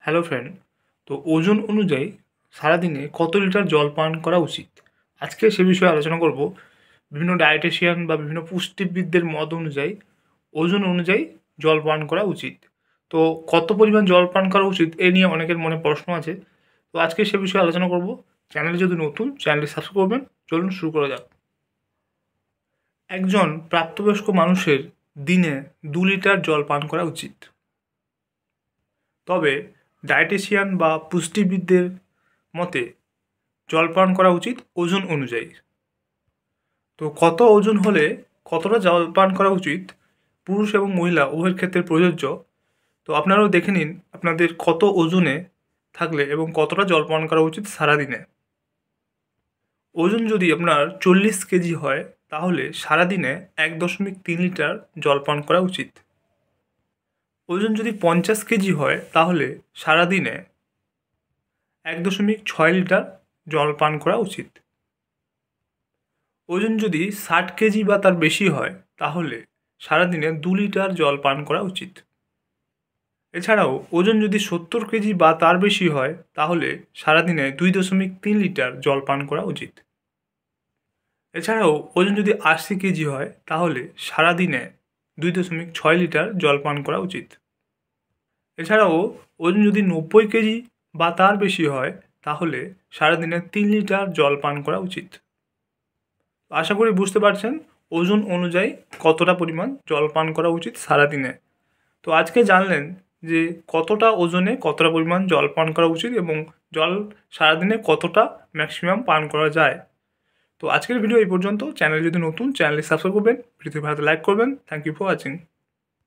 Hello friend. তো ওজন অনুযায়ী সারাদিনে কত লিটার জল পান করা উচিত? আজকে সে বিষয়ে আলোচনা করব। বিভিন্ন ডায়েটেশিয়ান বা বিভিন্ন পুষ্টিবিদদের মত অনুযায়ী ওজন অনুযায়ী জল পান করা উচিত। তো কত পরিমাণ জল পান করা উচিত এ নিয়ে অনেকের মনে প্রশ্ন আছে। তো আজকে সে বিষয়ে আলোচনা করব। চ্যানেল যদি নতুন, চ্যানেলটি সাবস্ক্রাইব করবেন। চলুন শুরু করা যাক। একজন প্রাপ্তবয়স্ক মানুষের দিনে 2 লিটার জল পান করা উচিত। তবে ডায়েটিশিয়ান বা পুষ্টিবিদদের মতে জল পান করা উচিত ওজন অনুযায়ী। তো কত ওজন হলে কতটা জল পান করা উচিত পুরুষ এবং মহিলা উভয়ের ক্ষেত্রে প্রযোজ্য। তো আপনারাও দেখে নিন আপনাদের কত ওজনে থাকলে এবং কতটা জল পান করা উচিত সারাদিনে। ওজন যদি আপনার 40 কেজি হয় তাহলে সারাদিনে 1.3 লিটার জল পান করা উচিত। ওজন যদি 50 কেজি হয় তাহলে সারাদিনে 1.6 লিটার জল পান করা উচিত। ওজন যদি 60 কেজি বা তার বেশি হয় তাহলে সারাদিনে 2 লিটার জল পান করা উচিত। এছাড়াও ওজন যদি 70 কেজি বা তার বেশি হয় তাহলে সারাদিনে 2.3 লিটার জল পান করা উচিত। এছাড়াও ওজন যদি 80 কেজি হয় তাহলে সারাদিনে 2.6 লিটার জল পান করা উচিত। এছাড়াও ওজন যদি 90 কেজি বা তার বেশি হয় তাহলে সারাদিনে 3 লিটার জল পান করা উচিত। আশা করি বুঝতে পারছেন ওজন অনুযায়ী কতটা পরিমাণ জল পান করা উচিত সারাদিনে। তো আজকে জানলেন যে কতটা ওজনে কতটা পরিমাণ জল পান করা উচিত এবং জল সারাদিনে কতটা ম্যাক্সিমাম পান করা যায়। তো আজকের ভিডিও এই পর্যন্ত। চ্যানেল যদি নতুন, চ্যানেলটি সাবস্ক্রাইব করবেন, ভিডিওতে ভালো লাইক করবেন। Thank you for watching.